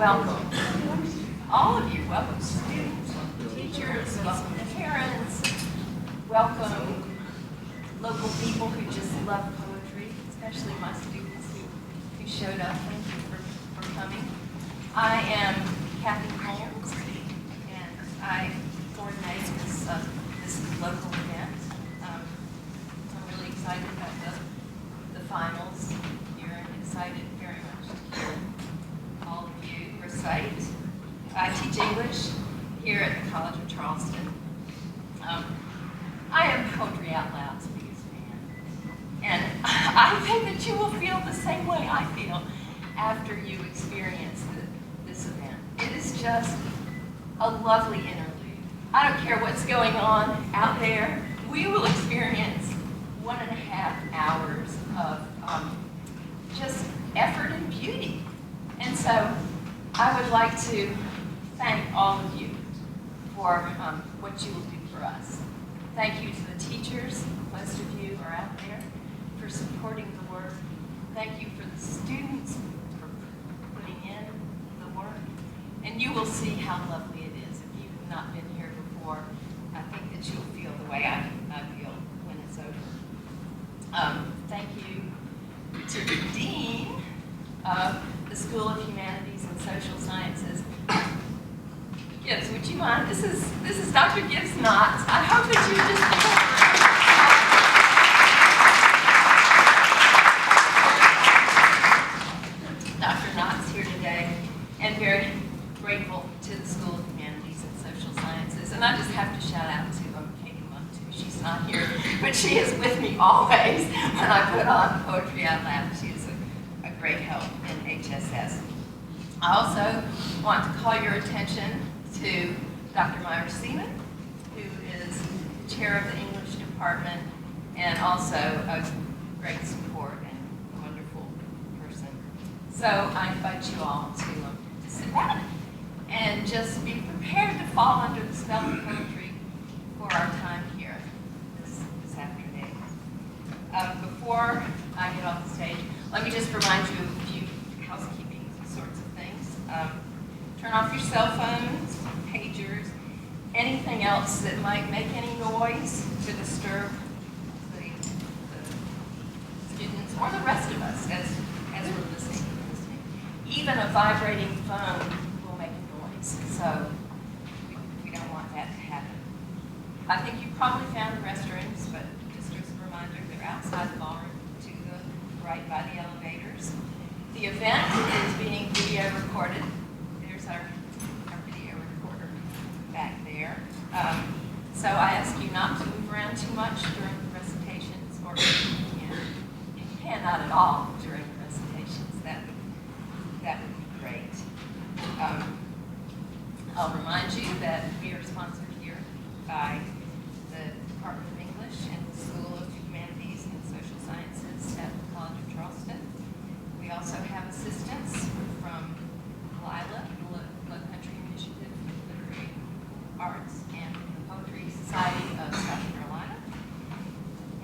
welcome all of you. Welcome students, welcome teachers, welcome parents, welcome local people who just love poetry, especially my students who showed up. Thank you for coming. I am Kathy Holmes, and I coordinate this local event. I'm really excited about the finals here and excited very much to hear all of you recite. I teach English here at the College of Charleston. I am Poetry Out Loud's biggest fan, and I think that you will feel the same way I feel after you experience this event. It is just a lovely interlude. I don't care what's going on out there. We will experience 1.5 hours of just effort and beauty. And so I would like to thank all of you for what you will do for us. Thank you to the teachers, most of you are out there, for supporting the work. Thank you for the students for putting in the work. And you will see how lovely it is. If you've not been here before, I think that you'll feel the way I feel when it's over. Thank you to the Dean of the School of Humanities and Social Sciences. Gibbs, would you mind? This is Dr. Gibbs Knott. I hope that you just Dr. Knott's here today, and very grateful to the School of Humanities and Social Sciences. And I just have to shout out to Katie Monk too. She's not here, but she is with me always when I put on Poetry Out Loud. She is a great help in HSS. I also want to call your attention to Dr. Myra Seaman, who is chair of the English department and also a great support and wonderful person. So I invite you all to sit down and just be prepared to fall under the spell of poetry for our time here this afternoon. Before I get off the stage, let me just remind you of a few housekeeping sorts of things. Turn off your cell phones, pagers, anything else that might make any noise to disturb the students or the rest of us as we're listening. Even a vibrating phone will make a noise, so we don't want that to happen. I think you probably found the restrooms, but just as a reminder, they're outside the ballroom to the right by the elevators. The event is being video recorded. There's our video recorder back there. So I ask you not to move around too much during the recitations, or if you can not at all during the recitations, that would be great. I'll remind you that we are sponsored here by the Department of English and the School of Humanities and Social Sciences at the College of Charleston. We also have assistance from LILA, the Low Country Initiative for Literary Arts, and the Poetry Society of South Carolina.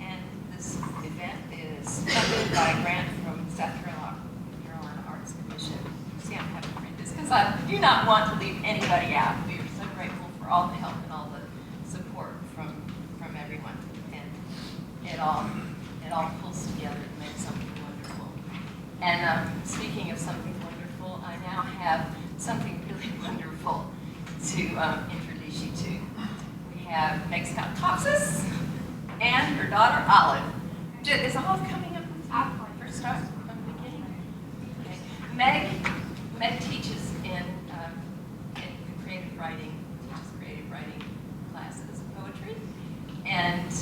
And this event is funded by a grant from South Carolina Arts Commission. See, I'm having to print this because I do not want to leave anybody out. We are so grateful for all the help and all the support from everyone. And it all pulls together to make something wonderful. And speaking of something wonderful, I now have something really wonderful to introduce you to. We have Meg Scott Topsis and her daughter Olive. Is Olive coming up on top when I first start from the beginning? Okay. Meg teaches in creative writing, classes of poetry, and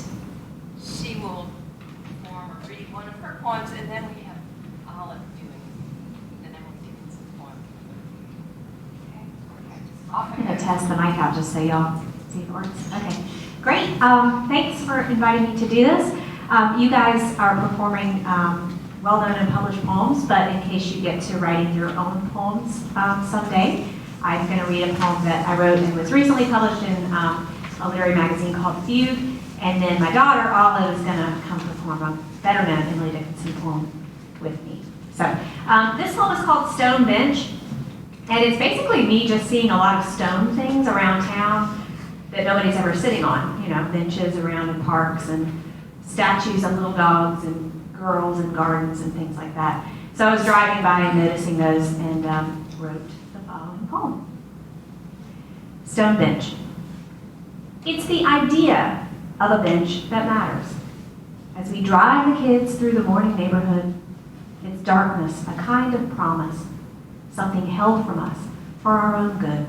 she will perform or read one of her poems, and then we have Olive doing an Emily Dickinson poem. I'm going to test the mic out just so y'all see if it works. Okay, great. Thanks for inviting me to do this. You guys are performing well-known and published poems, but in case you get to writing your own poems someday, I'm going to read a poem that I wrote and was recently published in a literary magazine called Fugue. And then my daughter, Olive, is going to come perform a better-known Emily Dickinson poem with me. So this poem is called Stone Bench. And it's basically me just seeing a lot of stone things around town that nobody's ever sitting on, you know, benches around in parks and statues of little dogs and girls and gardens and things like that. So I was driving by and noticing those and wrote the following poem. Stone bench. It's the idea of a bench that matters. As we drive the kids through the morning neighborhood, its darkness a kind of promise, something held from us for our own good.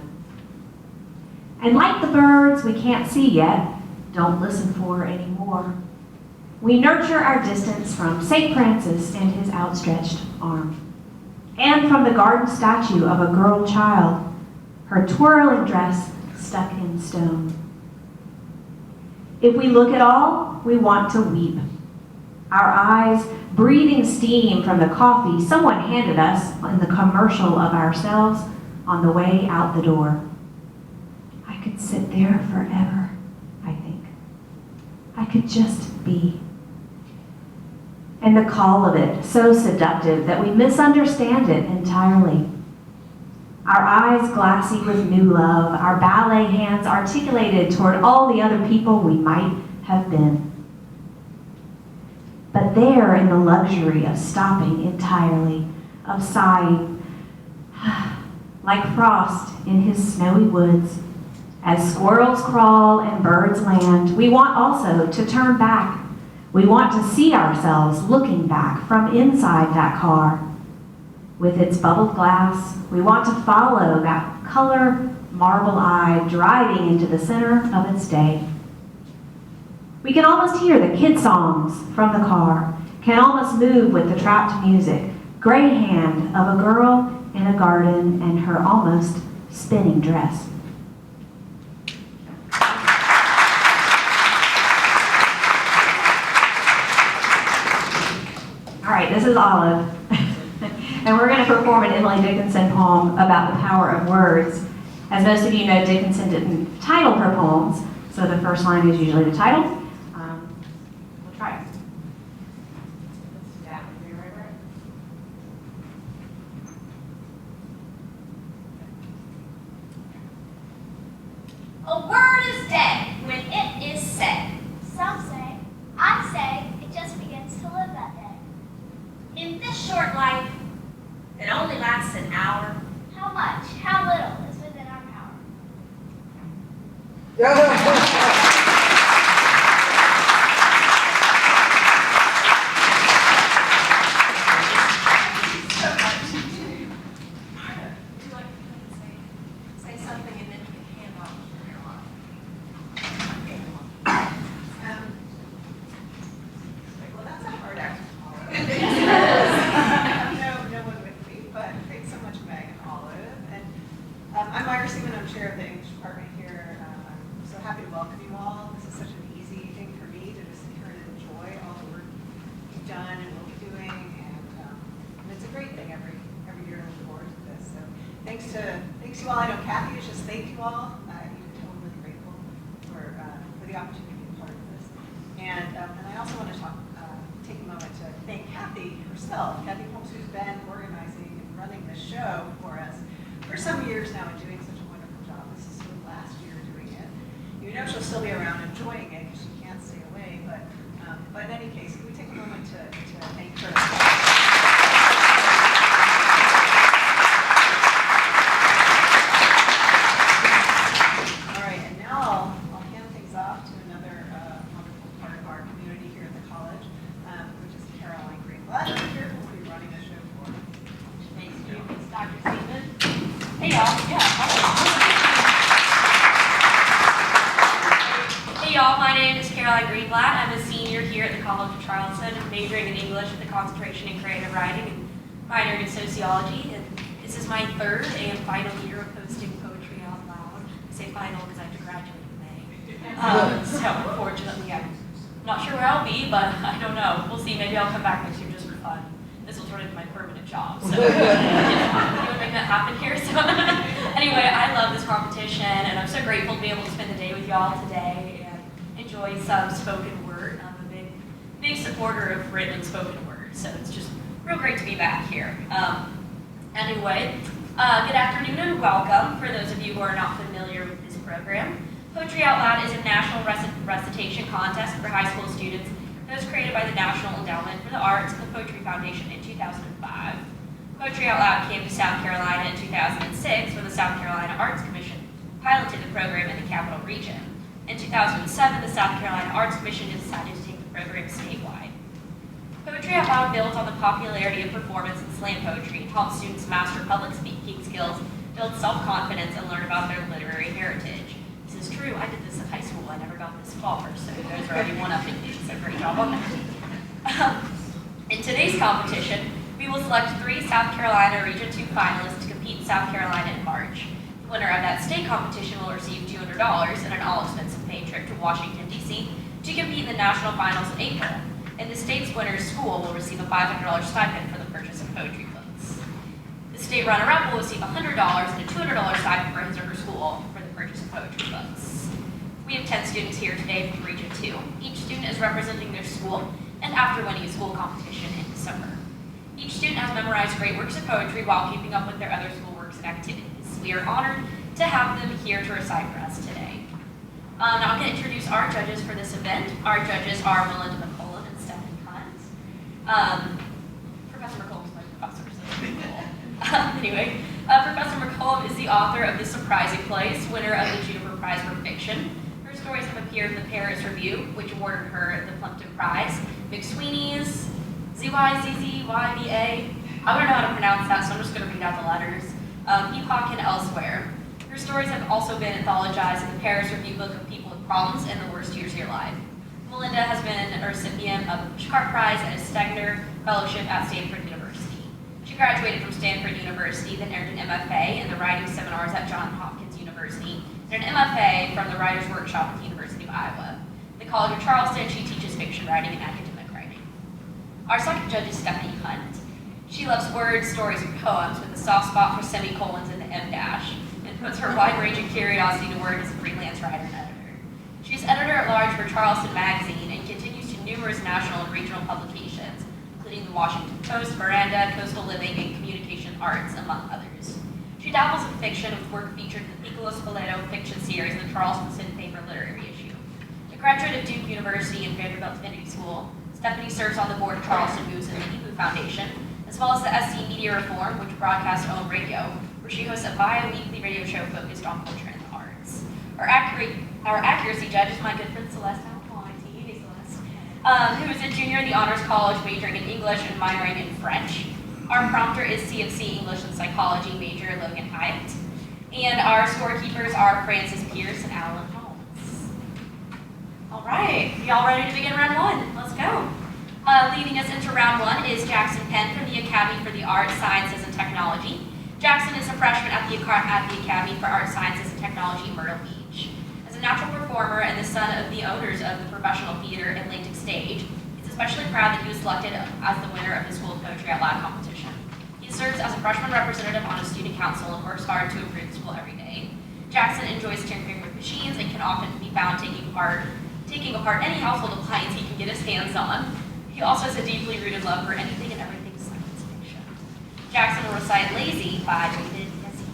And like the birds we can't see yet, don't listen for anymore, we nurture our distance from St. Francis and his outstretched arm, and from the garden statue of a girl child, her twirling dress stuck in stone. If we look at all, we want to weep, our eyes breathing steam from the coffee someone handed us in the commercial of ourselves on the way out the door. I could sit there forever, I think. I could just be. And the call of it, so seductive that we misunderstand it entirely. Our eyes glassy with new love, our ballet hands articulated toward all the other people we might have been. But there in the luxury of stopping entirely, of sighing, like frost in his snowy woods, as squirrels crawl and birds land, we want also to turn back. We want to see ourselves looking back from inside that car. With its bubbled glass, we want to follow that color marble eye driving into the center of its day. We can almost hear the kid songs from the car, can almost move with the trapped music, gray hand of a girl in a garden and her almost spinning dress. All right, this is Olive, and we're going to perform an Emily Dickinson poem about the power of words. As most of you know, Dickinson didn't title her poems, so the first line is usually the title. We'll try it. A word is dead when it is said. Some say, I say, it just begins to live that day. In this short life, it only lasts an hour. How much, how little is within our power? Say something and then you can hand off your line. Well, that's a hard act to follow. No one with me, but thanks so much, Meg and Olive. And I'm Myra Seaman, I'm chair of the English department here. I'm so happy to welcome you all. This is such an easy thing for me to just sit here and enjoy all the work you've done and will be doing. And it's a great thing every year to look forward to this. So thanks to you all. I know Kathy is just thank you all. You're totally grateful for the opportunity to be a part of this. And I also want to take a moment to thank Kathy herself, Kathy Holmes, who's been organizing and running this show for us for some years now and doing such a wonderful job. This is her last year doing it. You know she'll still be around enjoying it because she can't stay away, but in any case, can we take a moment to thank her? I'm a senior here at the College of Charleston, majoring in English with a concentration in creative writing and minoring in sociology. And this is my third and final year of posting poetry out loud. I say final because I have to graduate in May. So unfortunately, I'm not sure where I'll be, but I don't know. We'll see. Maybe I'll come back next year just for fun. This will turn into my permanent job. So you would make that happen here. So anyway, I love this competition, and I'm so grateful to be able to spend the day with y'all today. Enjoy some spoken word. I'm a big supporter of written and spoken word, so it's just real great to be back here. Anyway, Good afternoon and welcome. For those of you who are not familiar with this program, Poetry Out Loud is a national recitation contest for high school students that was created by the National Endowment for the Arts and the Poetry Foundation in 2005. Poetry Out Loud came to South Carolina in 2006 when the South Carolina Arts Commission piloted the program in the Capital Region. In 2007, the South Carolina Arts Commission decided to take the program statewide. Poetry Out Loud builds on the popularity of performance and slam poetry and helps students master public speaking skills, build self-confidence, and learn about their literary heritage. This is true. I did this in high school. I never got this far, so those are already one-upping me, so great job on that. In today's competition, we will select 3 South Carolina Region 2 finalists to compete in South Carolina in March. The winner of that state competition will receive $200 and an all-expense-paid trip to Washington, D.C. to compete in the national finals in April. And the state's winner's school will receive a $500 stipend for the purchase of poetry books. The state runner-up will receive $100 and a $200 stipend for his or her school for the purchase of poetry books. We have 10 students here today from Region 2. Each student is representing their school and after winning a school competition in December. Each student has memorized great works of poetry while keeping up with their other school works and activities. We are honored to have them here to recite for us today. Now I'm going to introduce our judges for this event. Our judges are Melinda McCullough and Stephanie Hunt. Professor McCullough's my professor, so that's pretty cool. Anyway, Professor McCullough is the author of The Surprising Place, winner of the Juniper Prize for Fiction. Her stories have appeared in the Paris Review, which awarded her the Plimpton Prize, McSweeney's, ZYZZYBA. I don't know how to pronounce that, so I'm just going to read out the letters. Epoch and elsewhere. Her stories have also been anthologized in the Paris Review book of People with Problems and the Worst Years of Your Life. Melinda has been a recipient of the Pushcart Prize and a Stegner Fellowship at Stanford University. She graduated from Stanford University, then earned an MFA in the writing seminars at Johns Hopkins University, and an MFA from the Writers' Workshop at the University of Iowa. At the College of Charleston, she teaches fiction writing and academic writing. Our second judge is Stephanie Hunt. She loves words, stories, and poems with a soft spot for semicolons and the M-dash, and puts her wide-ranging curiosity to work as a freelance writer and editor. She's editor-at-large for Charleston Magazine and continues to numerous national and regional publications, including the Washington Post, Miranda, Coastal Living, and Communication Arts, among others. She dabbles in fiction with work featured in the Piccolo Spoleto fiction series and the Charleston City Paper literary issue. A graduate of Duke University and Vanderbilt Divinity School, Stephanie serves on the board of Charleston Moves and the EPU Foundation, as well as the SC Media Reform, which broadcasts Own Radio, where she hosts a bi-weekly radio show focused on culture and the arts. Our accuracy judge is my good friend Celeste Almonte, hey Celeste, who is a junior in the Honors College majoring in English and minoring in French. Our prompter is CFC English and Psychology major Logan Hyatt. And our scorekeepers are Francis Pierce and Alan Holmes. All right, y'all ready to begin round 1? Let's go. Leading us into round 1 is Jackson Penn from the Academy for the Arts, Sciences, and Technology. Jackson is a freshman at the Academy for Arts, Sciences, and Technology in Myrtle Beach. As a natural performer and the son of the owners of the Professional Theater Atlantic Stage, he's especially proud that he was selected as the winner of the School of Poetry Out Loud competition. He serves as a freshman representative on a student council and works hard to improve the school every day. Jackson enjoys tinkering with machines and can often be found taking apart any household appliance he can get his hands on. He also has a deeply rooted love for anything and everything science fiction. Jackson will recite Lazy by David Yezzi.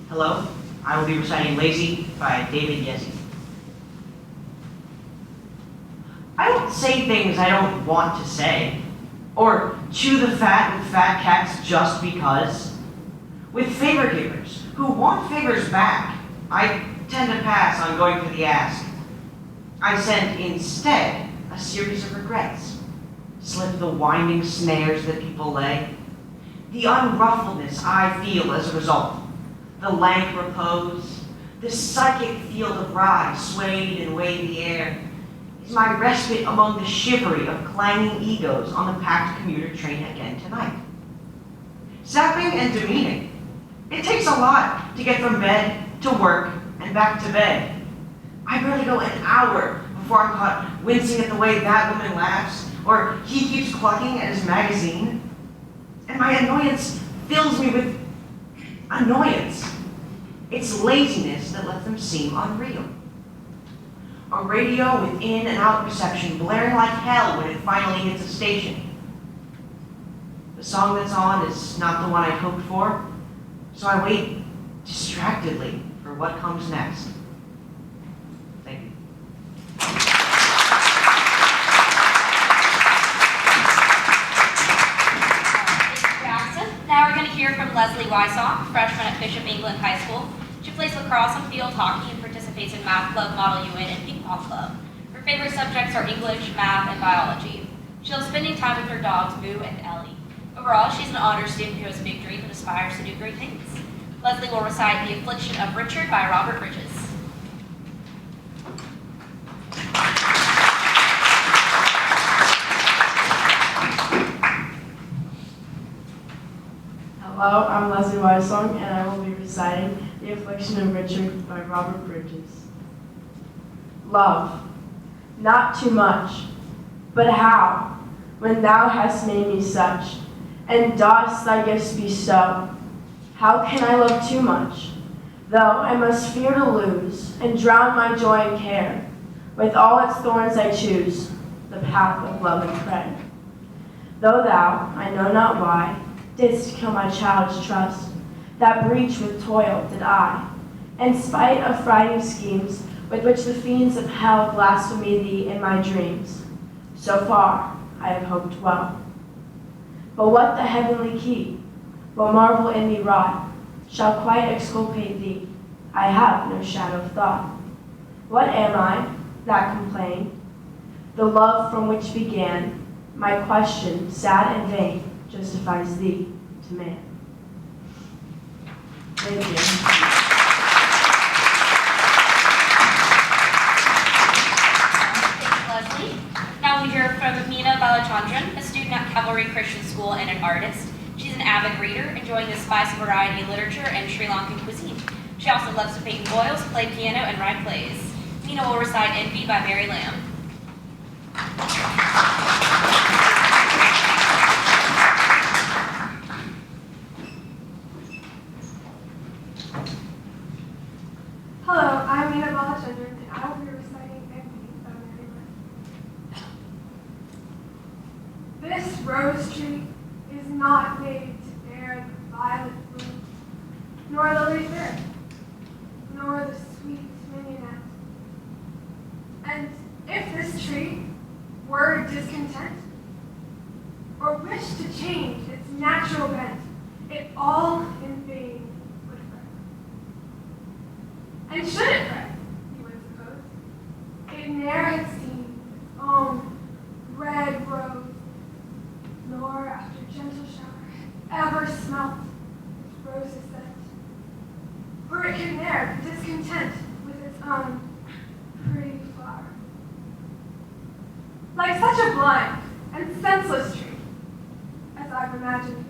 Hello, I will be reciting Lazy by David Yezzi. I don't say things I don't want to say, or chew the fat with fat cats just because. With favor givers who want favors back, I tend to pass on going for the ask. I send instead a series of regrets, slip the winding snares that people lay, the unruffledness I feel as a result, the lank repose, the psychic field of rye swayed and weighed the air, is my respite among the shivery of clanging egos on the packed commuter train again tonight. Sapping and demeaning. It takes a lot to get from bed to work and back to bed. I barely go an hour before I'm caught wincing at the way that woman laughs, or he keeps clucking at his magazine. And my annoyance fills me with annoyance. It's laziness that lets them seem unreal. A radio with in and out reception blaring like hell when it finally hits a station. The song that's on is not the one I'd hoped for, so I wait distractedly for what comes next. Thank you. Now we're going to hear from Leslie Wysong, freshman at Bishop England High School. She plays lacrosse and field hockey and participates in Math Club, Model UN, and Ping Pong Club. Her favorite subjects are English, math, and biology. She loves spending time with her dogs, Boo and Ellie. Overall, she's an honor student who has a big dream and aspires to do great things. Leslie will recite The Affliction of Richard by Robert Bridges. Hello, I'm Leslie Wysong, and I will be reciting The Affliction of Richard by Robert Bridges. Love, not too much, but how, when thou hast made me such, and dost thy gifts bestow, how can I love too much, though I must fear to lose, and drown my joy and care, with all its thorns I choose, the path of love and prayer. Though thou, I know not why, didst kill my childish trust, that breach with toil did I, in spite of frighting schemes with which the fiends of hell blaspheme thee in my dreams. So far, I have hoped well. But what the heavenly key, what marvel in me wrought, shall quite exculpate thee? I have no shadow of thought. What am I that complain? The love from which began my question, sad and vain, justifies thee to man. Thank you. Thanks, Leslie. Now we hear from Mina Balachandran, a student at Cavalry Christian School and an artist. She's an avid reader, enjoying the spice of variety of literature and Sri Lankan cuisine. She also loves to paint oils, play piano, and write plays. Mina will recite Envy by Mary Lamb. Hello, I'm Mina Balachandran, and I will be reciting Envy by Mary Lamb. This rose tree is not made to bear the violet bloom, nor lily fair, nor the sweet mignonette. And if this tree were discontent, or wished to change its natural bent, it all in vain would fret. And should it fret, you would suppose, it ne'er had seen its own red rose, nor after gentle shower ever smelt its roses scent. For it could ne'er be discontent with its own pretty flower. Like such a blind and senseless tree, as I've imagined it,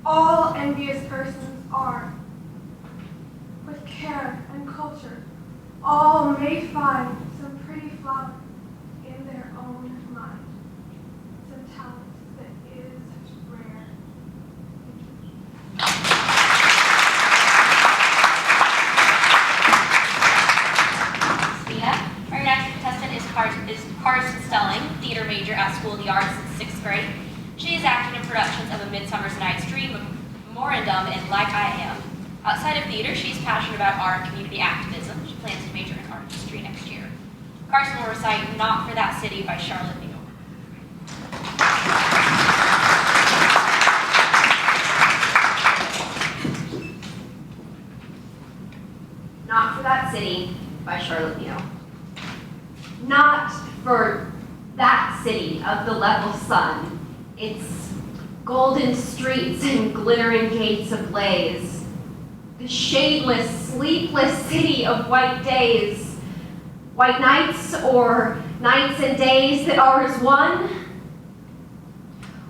all envious persons are. With care and culture, all may find some pretty flower in their own mind, some talent that is rare. Stina. Our next contestant is Carson Stelling, theater major at School of the Arts in 6th grade. She is acting in productions of A Midsummer Night's Dream, Memorandum, and Like I Am. Outside of theater, she's passionate about art and community activism. She plans to major in art history next year. Carson will recite Not for That City by Charlotte Neal. Not for That City by Charlotte Neal. Not for that city of the level sun, its golden streets and glittering gates ablaze. The shadeless, sleepless city of white days, white nights or nights and days that are as one.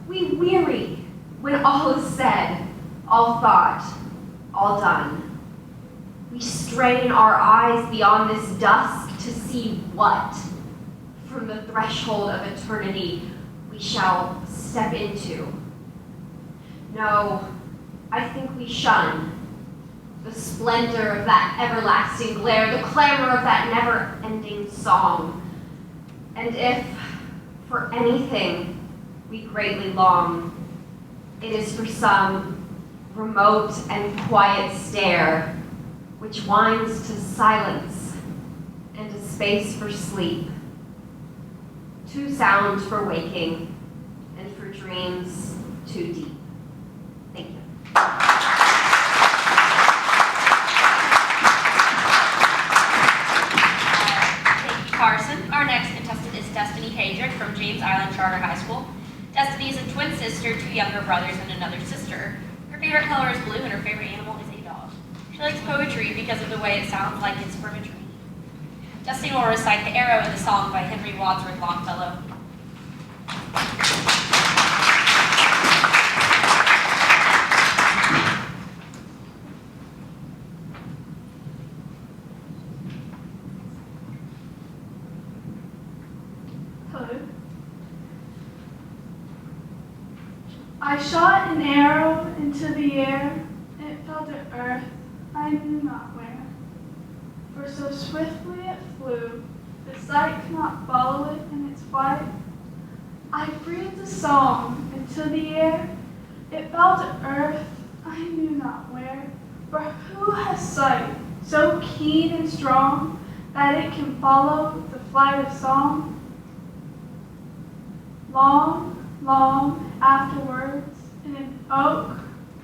We weary when all is said, all thought, all done. We strain our eyes beyond this dusk to see what, from the threshold of eternity, we shall step into. No, I think we shun the splendor of that everlasting glare, the clamor of that never-ending song. And if, for anything, we greatly long, it is for some remote and quiet stair, which winds to silence and a space for sleep, two sounds for waking, and for dreams too deep. Thank you. Thank you, Carson. Our next contestant is Destiny Hadrick from James Island Charter High School. Destiny is a twin sister, two younger brothers, and another sister. Her favorite color is blue, and her favorite animal is a dog. She likes poetry because of the way it sounds like it's from a dream. Destiny will recite the arrow in the song by Henry Wadsworth Longfellow. Hello. I shot an arrow into the air, and it fell to earth, I knew not where. For so swiftly it flew, the sight could not follow it in its flight. I breathed a song into the air, it fell to earth, I knew not where. For who has sight so keen and strong that it can follow the flight of song? Long, long afterwards, in an oak,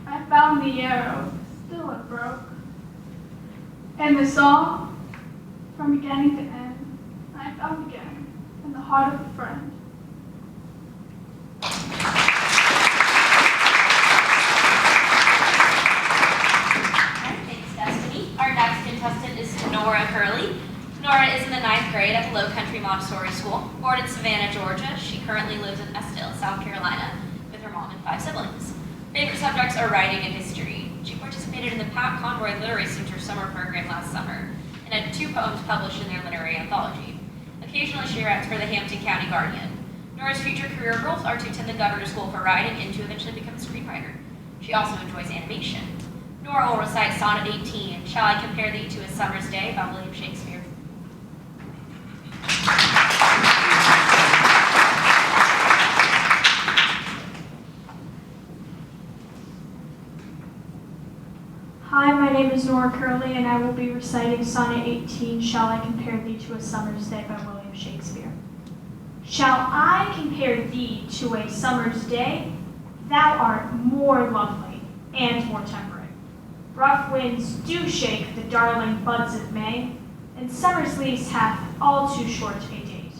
I found the arrow, still it broke. And the song, from beginning to end, I found again in the heart of a friend. Thanks, Destiny. Our next contestant is Nora Curley. Nora is in the 9th grade at the Low Country Montessori School. Born in Savannah, Georgia, she currently lives in Estill, South Carolina, with her mom and 5 siblings. Favorite subjects are writing and history. She participated in the Pat Conroy Literary Center summer program last summer and had 2 poems published in their literary anthology. Occasionally, she writes for the Hampton County Guardian. Nora's future career goals are to attend the Governor's School for Writing and to eventually become a screenwriter. She also enjoys animation. Nora will recite Sonnet 18, Shall I Compare Thee to a Summer's Day by William Shakespeare. Hi, my name is Nora Curley, and I will be reciting Sonnet 18, Shall I Compare Thee to a Summer's Day by William Shakespeare. Shall I compare thee to a summer's day? Thou art more lovely and more temperate. Rough winds do shake the darling buds of May, and summer's lease hath all too short a date.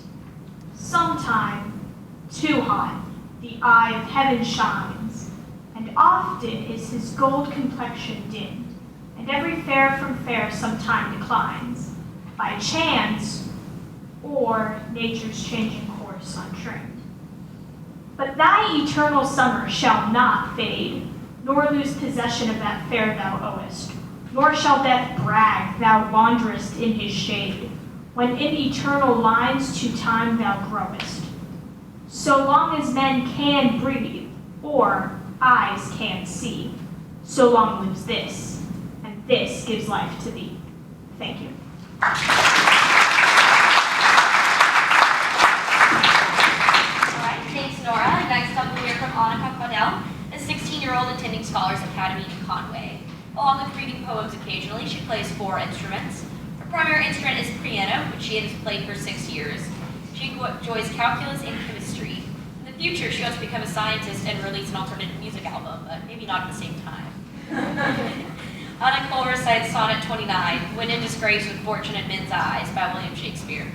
Sometime, too hot, the eye of heaven shines, and often is his gold complexion dimmed, and every fair from fair sometime declines, by chance or nature's changing course untrimmed. But thy eternal summer shall not fade, nor lose possession of that fair thou owest, nor shall death brag thou wanderest in his shade, when in eternal lines to time thou growest. So long as men can breathe, or eyes can see, so long lives this, and this gives life to thee. Thank you. Thanks, Nora. Next up, we'll hear from Annika Claudel, a 16-year-old attending Scholars Academy in Conway. Along with reading poems occasionally, she plays 4 instruments. Her primary instrument is piano, which she has played for 6 years. She enjoys calculus and chemistry. In the future, she wants to become a scientist and release an alternative music album, but maybe not at the same time. Annika will recite Sonnet 29, When in Disgrace with Fortune in Men's Eyes by William Shakespeare.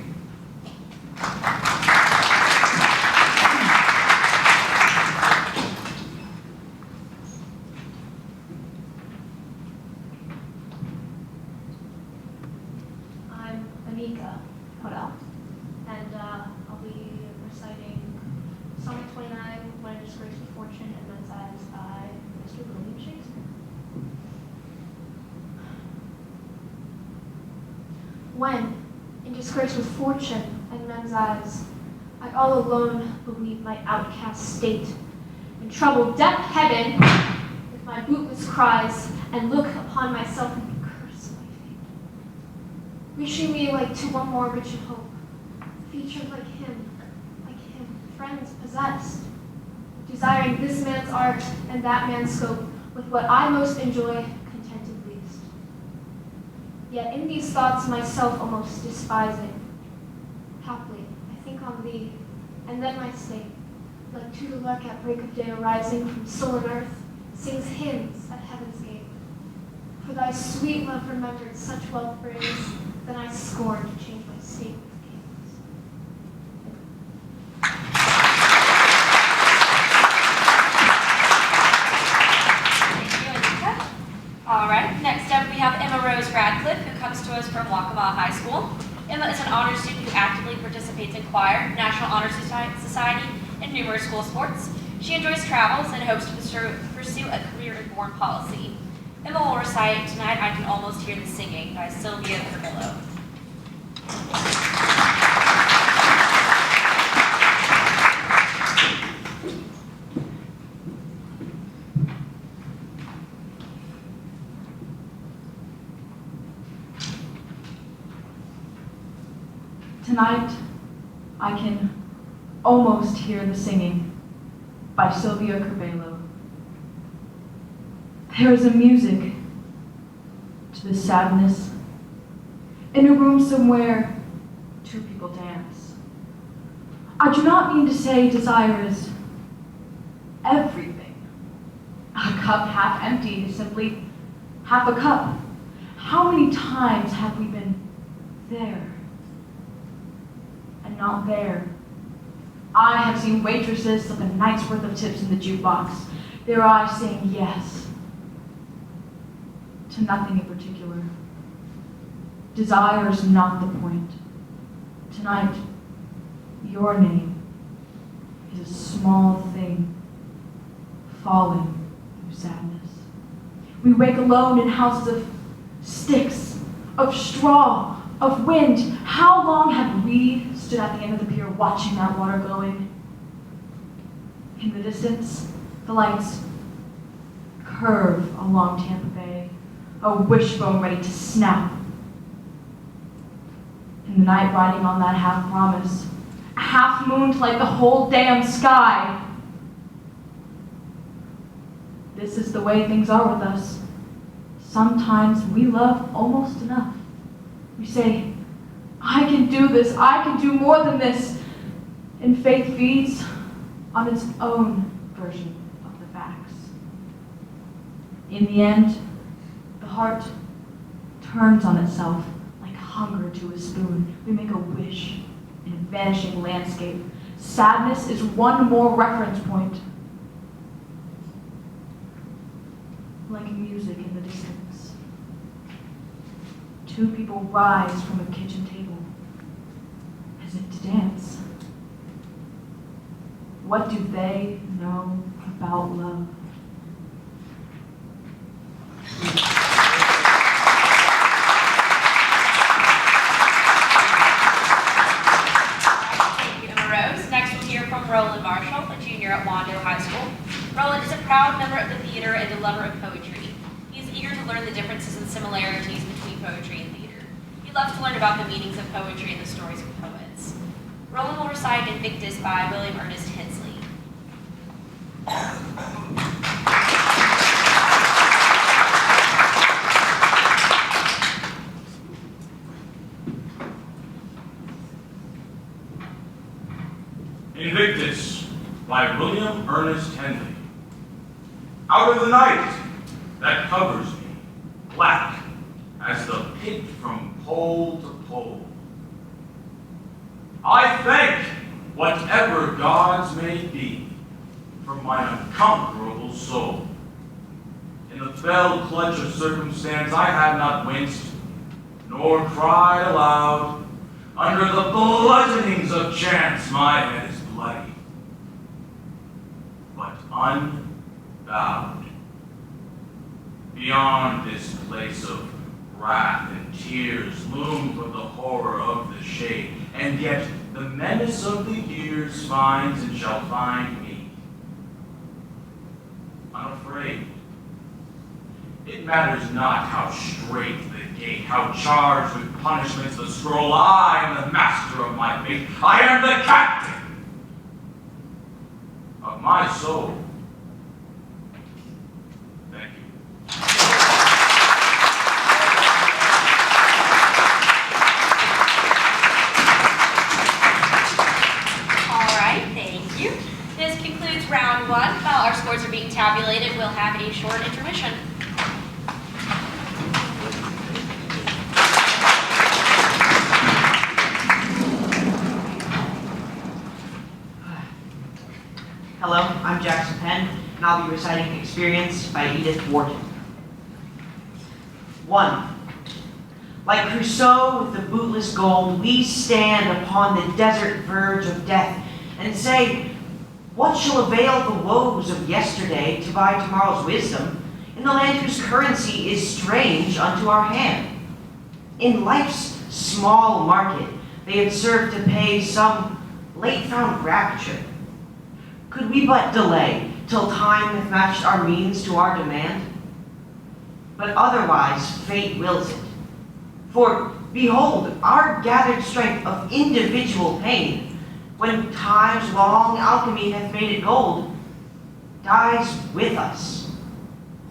I'm Anika Hodel, and I'll be reciting Sonnet 29, When in Disgrace with Fortune in Men's Eyes by Mr. William Shakespeare. When, in disgrace with fortune and men's eyes, I all alone believe my outcast state, and trouble deaf heaven with my bootless cries, and look upon myself and curse my fate. Wishing me like to one more rich of hope, featured like him, friends possessed, desiring this man's art and that man's scope, with what I most enjoy, contented least. Yet in these thoughts myself almost despising, haply I think on thee, and then my state, like to the lark at break of day arising from sullen earth, sings hymns at heaven's gate. For thy sweet love remembered such wealth brings, then I scorn to change my state with kings. All right, next up we have Emma Rose Radcliffe, who comes to us from Waccamaw High School. Emma is an honor student who actively participates in choir, National Honor Society, and numerous school sports. She enjoys travels and hopes to pursue a career in foreign policy. Emma will recite Tonight I Can Almost Hear the Singing by Sylvia Carvillo. Tonight, I can almost hear the singing by Sylvia Carvillo. There is a music to the sadness. In a room somewhere, two people dance. I do not mean to say desire is everything. A cup half empty is simply half a cup. How many times have we been there and not there? I have seen waitresses slip a night's worth of tips in the jukebox, their eyes saying yes to nothing in particular. Desire is not the point. Tonight, your name is a small thing falling through sadness. We wake alone in houses of sticks, of straw, of wind. How long have we stood at the end of the pier watching that water going? In the distance, the lights curve along Tampa Bay, a wishbone ready to snap. In the night, riding on that half promise, a half moon to light the whole damn sky. This is the way things are with us. Sometimes we love almost enough. We say, I can do this, I can do more than this. And faith feeds on its own version of the facts. In the end, the heart turns on itself like hunger to a spoon. We make a wish in a vanishing landscape. Sadness is one more reference point. Like music in the distance. Two people rise from a kitchen table as if to dance. What do they know about love? Thank you, Emma Rose. Next we'll hear from Roland Marshall, a junior at Wando High School. Roland is a proud member of the theater and a lover of poetry. He is eager to learn the differences and similarities between poetry and theater. He loves to learn about the meanings of poetry and the stories of poets. Roland will recite Invictus by William Ernest Hensley. Invictus by William Ernest Henley. Out of the night that covers me, black as the pit from pole to pole, I thank whatever gods may be for my unconquerable soul. In the fell clutch of circumstance I have not winced, nor cried aloud. Under the bludgeonings of chance my head is bloody, but unbowed. Beyond this place of wrath and tears loom from the horror of the shade, and yet the menace of the years finds and shall find me. Unafraid, It matters not how straight the gate, how charged with punishments the scroll. I am the master of my fate. I am the captain of my soul. Thank you. All right, thank you. This concludes round one. While our scores are being tabulated, we'll have a short intermission. Hello, I'm Jackson Penn, and I'll be reciting Experience by Edith Wharton. 1. Like Crusoe with the bootless gold, we stand upon the desert verge of death and say, what shall avail the woes of yesterday to buy tomorrow's wisdom in the land whose currency is strange unto our hand? In life's small market, they had served to pay some late-found rapture. Could we but delay till time hath matched our means to our demand? But otherwise fate wills it. For behold, our gathered strength of individual pain, when time's long alchemy hath made it gold, dies with us,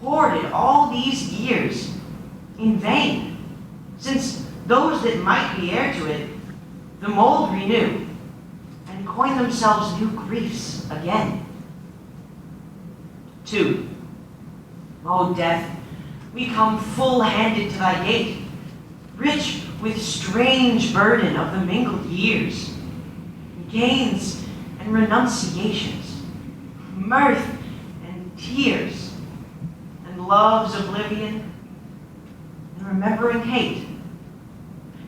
hoarded all these years in vain, since those that might be heir to it, the mold renew, and coin themselves new griefs again. 2. O death, we come full-handed to thy gate, rich with strange burden of the mingled years, gains and renunciations, mirth and tears, and love's oblivion, and remembering hate.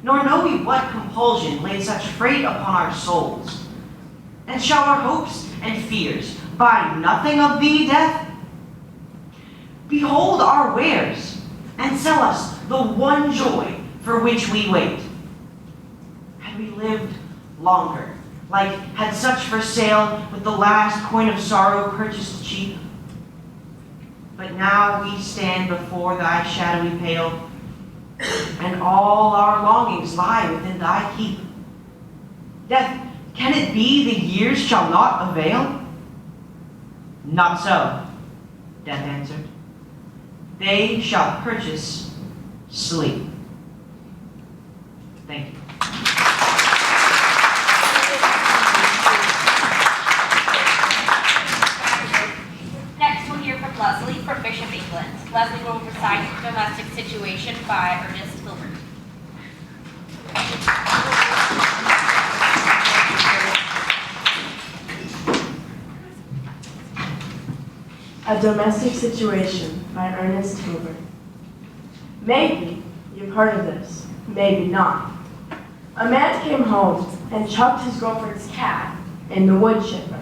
Nor know we what compulsion laid such freight upon our souls. And shall our hopes and fears buy nothing of thee, death? Behold our wares, and sell us the one joy for which we wait. Had we lived longer, like had such for sale with the last coin of sorrow purchased cheap? But now we stand before thy shadowy pale, and all our longings lie within thy keep. Death, can it be the years shall not avail? Not so, Death answered. They shall purchase sleep. Thank you. Next, we'll hear from Leslie from Bishop England. Leslie will recite Domestic Situation by Ernest Hilbert. A Domestic Situation by Ernest Hilbert. Maybe you've heard of this, maybe not. A man came home and chucked his girlfriend's cat in the wood chipper.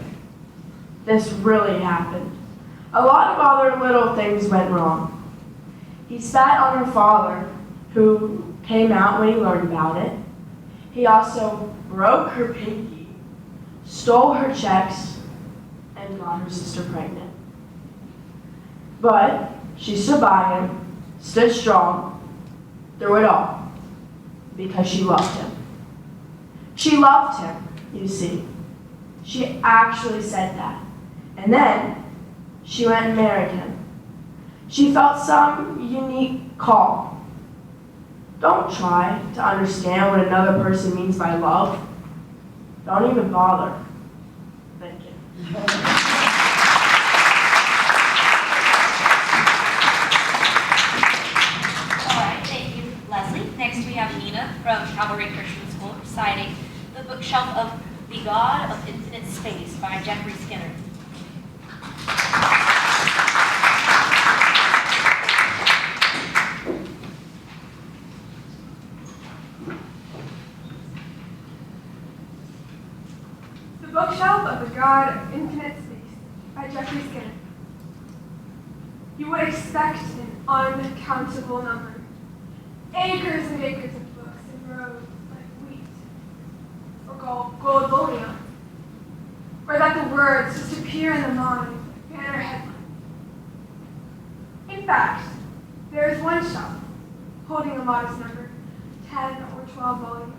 This really happened. A lot of other little things went wrong. He spat on her father, who came out when he learned about it. He also broke her pinky, stole her checks, and got her sister pregnant. But she stood by him, stood strong, through it all, because she loved him. She loved him, you see. She actually said that. And then she went and married him. She felt some unique call. Don't try to understand what another person means by love. Don't even bother. Thank you. Next, we have Nina from Calvary Christian School reciting The Bookshelf of the God of Infinite Space by Jeffrey Skinner. The Bookshelf of the God of Infinite Space by Jeffrey Skinner. You would expect an uncountable number. Acres and acres of books in rows like wheat, or gold bullion, or that the words just appear in the mind like banner headlines. In fact, There is one shelf holding a modest number, 10 or 12 volumes.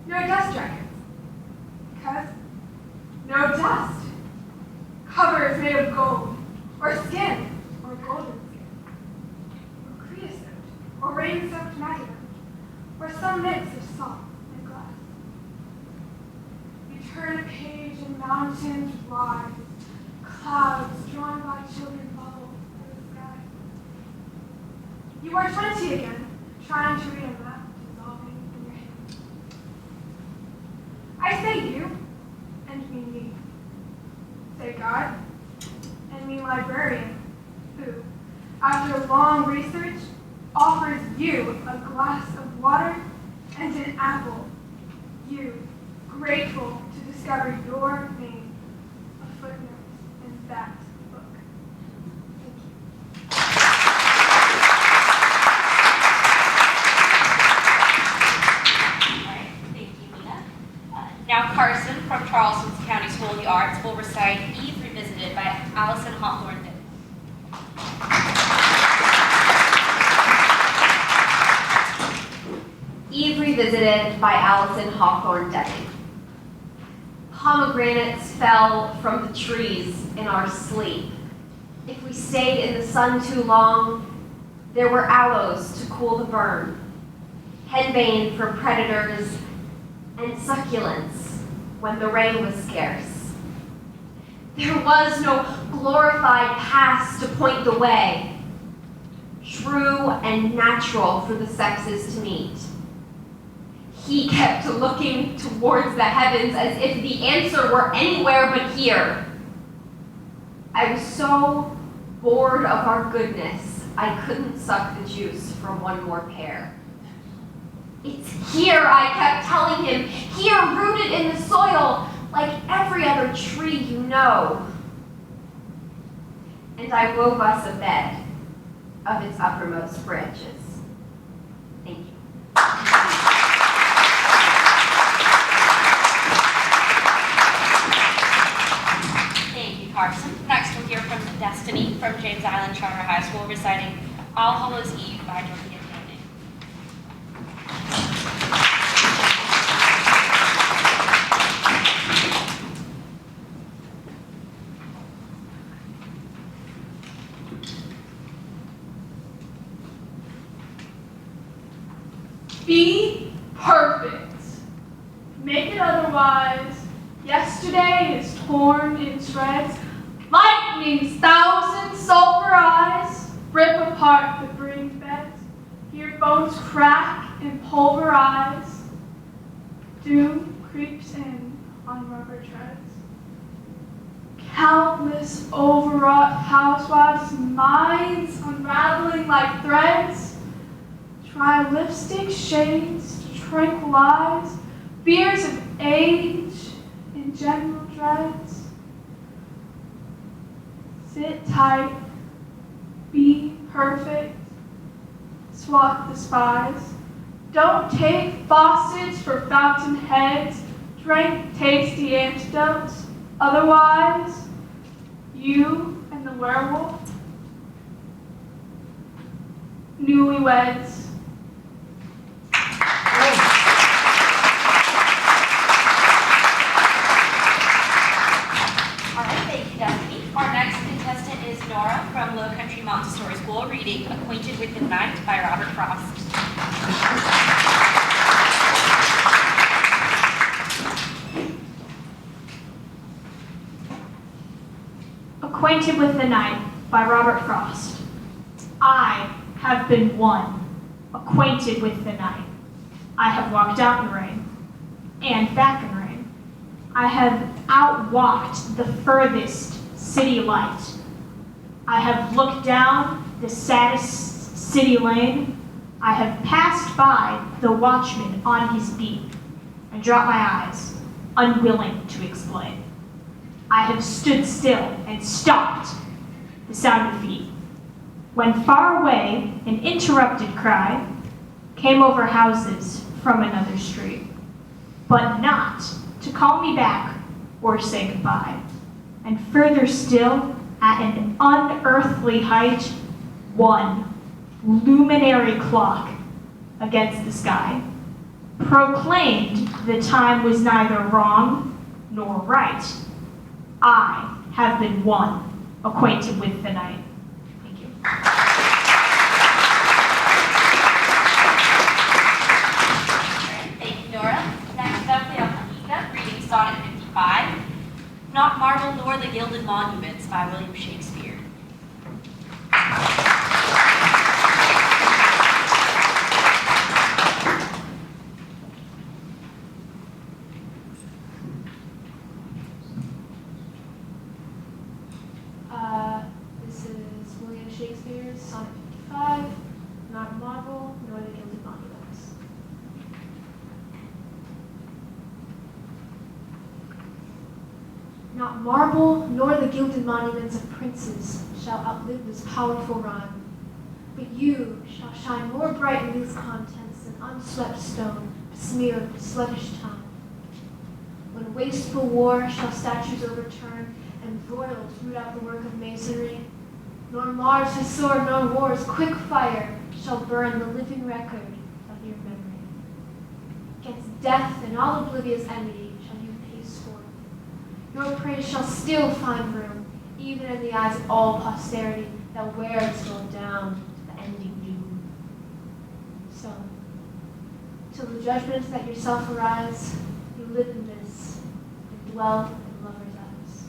No dust jackets, because no dust. Cover is made of gold, or skin, or golden skin, or creosote, or rain-soaked macadam, or some mix of salt and glass. You turn a page and mountains rise, clouds drawn by children bubble through the sky. You are 20 again, trying to read a map dissolving in your hand. I say you, and mean me. Say God, and mean librarian, who, after long research, offers you a glass of water and an apple. You, grateful to discover your name, a footnote in that book. Thank you. All right, thank you, Mina. Now Carson from Charleston County School of the Arts will recite Eve Revisited by Allison Hawthorne. Eve Revisited by Allison Hawthorne Denning. Pomegranates fell from the trees in our sleep. If we stayed in the sun too long, there were aloes to cool the burn, henbane for predators, and succulents when the rain was scarce. There was no glorified past to point the way, true and natural for the sexes to meet. He kept looking towards the heavens as if the answer were anywhere but here. I was so bored of our goodness, I couldn't suck the juice from one more pear. It's here, I kept telling him, here rooted in the soil, like every other tree you know. And I wove us a bed of its uppermost branches. Thank you. Carson. Next, we'll hear from Destiny from James Island Charter High School reciting All Hallows Eve by Dorothea Canning. Be perfect. Make it otherwise. Yesterday is torn in shreds. Lightning's thousand sulfur eyes rip apart the burned beds. Hear bones crack and pulverize. Doom creeps in on rubber treads. Countless overwrought housewives' minds unraveling like threads. Try lipstick shades to tranquilize fears of age and general dreads. Sit tight, be perfect, swat the spies. Don't take faucets for fountain heads, drink tasty antidotes. Otherwise, you and the werewolf, newlyweds. Our next contestant is Nora from Low Country Montessori School, reading Acquainted with the Night by Robert Frost. Acquainted with the Night by Robert Frost. I have been one, acquainted with the night. I have walked out in rain, and back in rain. I have outwalked the furthest city light. I have looked down the saddest city lane. I have passed by the watchman on his beat and dropped my eyes, unwilling to explain. I have stood still and stopped the sound of feet, when far away an interrupted cry came over houses from another street, but not to call me back or say goodbye. And further still, at an unearthly height, one luminary clock against the sky, proclaimed the time was neither wrong nor right. I have been one, acquainted with the night. Thank you. Thank you, Nora. Next up, we have Anika reading Sonnet 55, Not Marble Nor the Gilded Monuments by William Shakespeare. This is William Shakespeare's Sonnet 55, Not Marble Nor the Gilded Monuments. Not marble nor the gilded monuments of princes shall outlive this powerful rhyme, but you shall shine more bright in these contents than unswept stone besmeared with sluggish time. When wasteful war shall statues overturn and broiled root out the work of masonry, nor Mars his sword nor war's quick fire shall burn the living record of your memory. Against death and all oblivious enmity shall you pace forth. Your praise shall still find room, even in the eyes of all posterity that wear its soul down to the ending doom. So, till the judgments that yourself arise, you live in this, and dwell in lovers' eyes.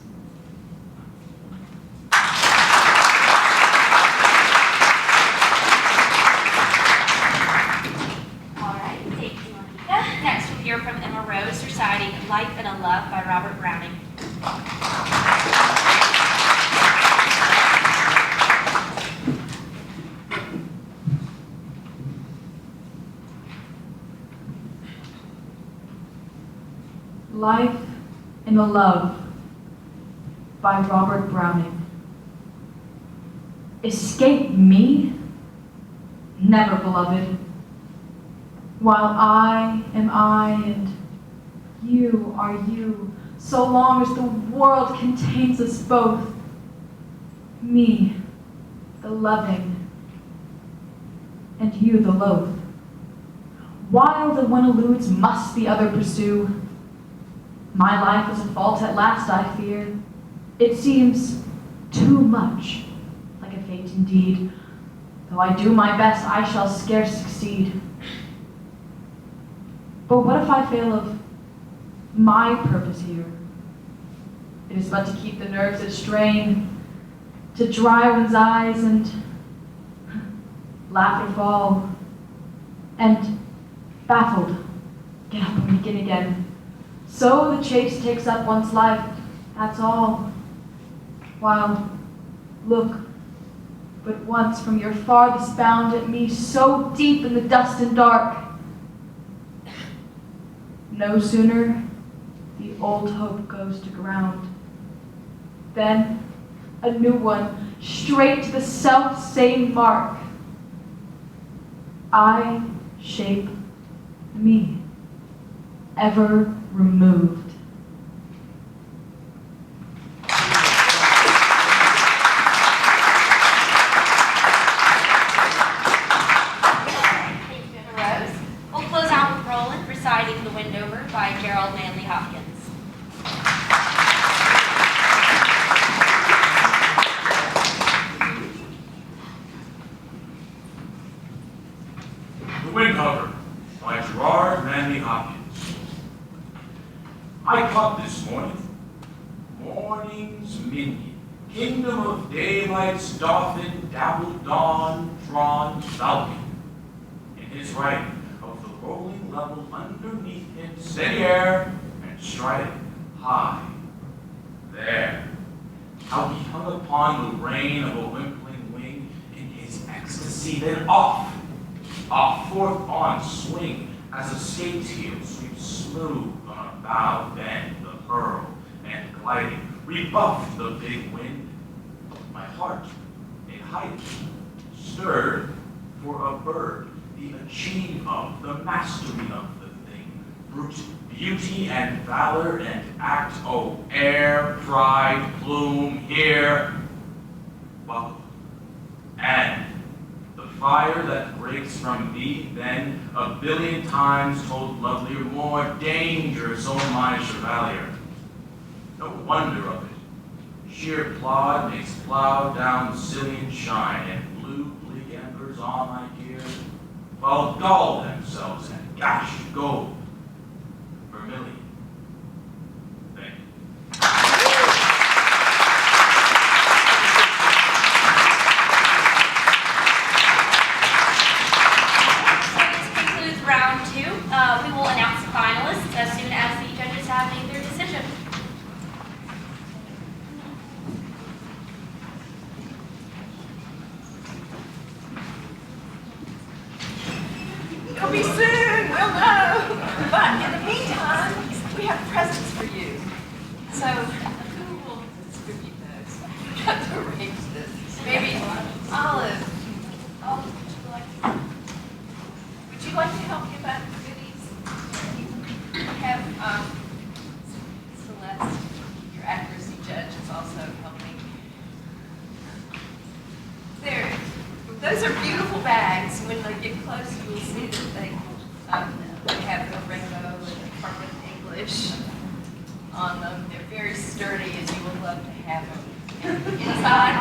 All right, thank you, Anika. Next, we'll hear from Emma Rose reciting Life and a Love by Robert Browning. Life and a Love by Robert Browning. Escape me? Never, beloved. While I am I and you are you, so long as the world contains us both. Me, the loving, and you, the loath. While the one eludes, must the other pursue. My life is a fault at last, I fear. It seems too much like a fate indeed. Though I do my best, I shall scarce succeed. But what if I fail of my purpose here? It is but to keep the nerves at strain, to dry one's eyes and laugh or fall, and baffled, get up and begin again. So the chase takes up one's life, that's all. While, look, but once from your farthest bound at me, so deep in the dust and dark. No sooner the old hope goes to ground, then a new one, straight to the self-same mark. I shape me, ever removed. Thank you, Emma Rose. We'll close out with Roland reciting The Windover by Gerald Manley Hopkins. The Windover by Gerard Manley Hopkins. I caught this morning, morning's minion, kingdom of daylight's dauphin, dappled dawn, drawn falcon. In his right of the rolling level underneath him, steady air and striding high. There, how he hung upon the rein of a wimpling wing in his ecstasy, then off, forth on swing, as a skate's heel sweeps smooth on a bow bend, the hurl, and gliding, rebuffed the big wind. My heart, in height, stirred for a bird, the achieve of, the mastery of the thing, brute beauty and valor and act, oh, air, pride, plume, here, buckle, and fire that breaks from thee, then a billion times told lovelier, more dangerous, O my chevalier. No wonder of it. Sheer plod makes plough down Sicilian shine, and blue bleak embers on thy gear, while gall themselves and gash gold, vermilion. Thank you. Round two, we will announce the finalists as soon as the judges have made their decision. It'll be soon, we'll know. But in the meantime, we have presents for you. So who will distribute those? We got to arrange this. Maybe Olive. Olive, would you like to help give out the goodies? We have Celeste, your accuracy judge, is also helping. There. Those are beautiful bags. When they get close, you will see that they have the rainbow and the Department of English on them. They're very sturdy, and you will love to have them. Inside,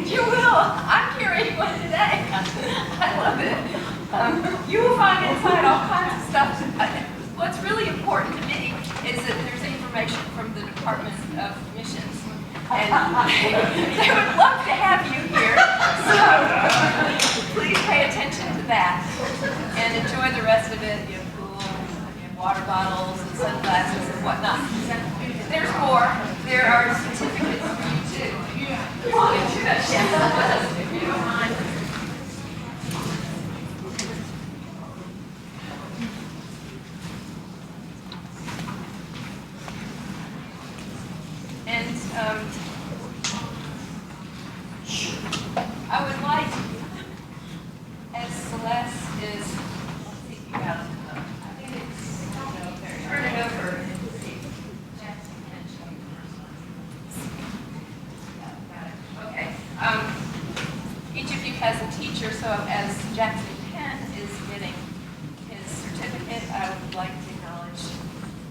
you will. I'm carrying one today. I love it. You will find inside all kinds of stuff. What's really important to me is that there's information from the Department of Missions. And they would love to have you here. So please pay attention to that and enjoy the rest of it. You have pool, you have water bottles and sunglasses and whatnot. There's more. There are certificates for you too. You want to do that? Yes, if you don't mind. And I would like, as Celeste is, let's see if you got it. I think it's, turn it over and see. Jackson can show you the first one. Yeah, got it. Okay. Each of you has a teacher, so as Jackson Penn is getting his certificate, I would like to acknowledge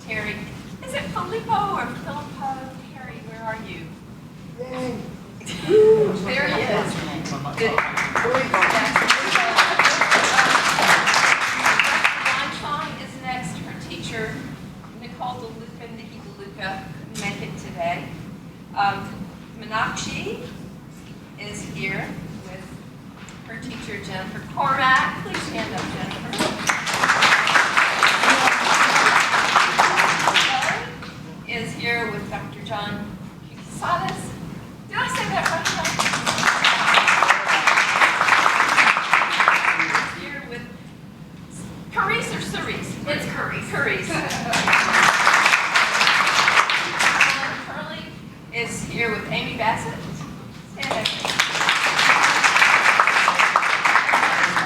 Terry. Is it Filippo or Filippo? Terry, where are you? There he is. Good. Chong is next. Her teacher, Nicole DeLuca, Nikki DeLuca, couldn't make it today. Meenakshi is here with her teacher, Jennifer Cormack. Please stand up, Jennifer. Is here with Dr. John Cusadas. Did I say that right? Is here with Carice or Cerise? It's Carice. Carice. Curley is here with Amy Bassett. Stand up.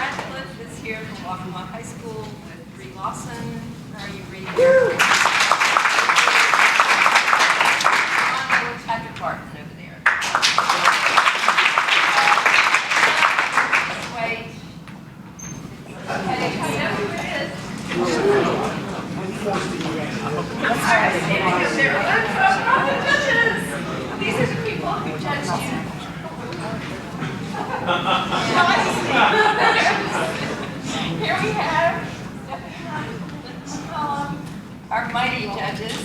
Radcliffe is here from Waccamaw High School with Bree Lawson. How are you, Bree? Patrick Barton over there. Wait. Okay, I know who it is. All right, standing up there. The judges. These are the people who judge you. Here we have Stephanie, our mighty judges.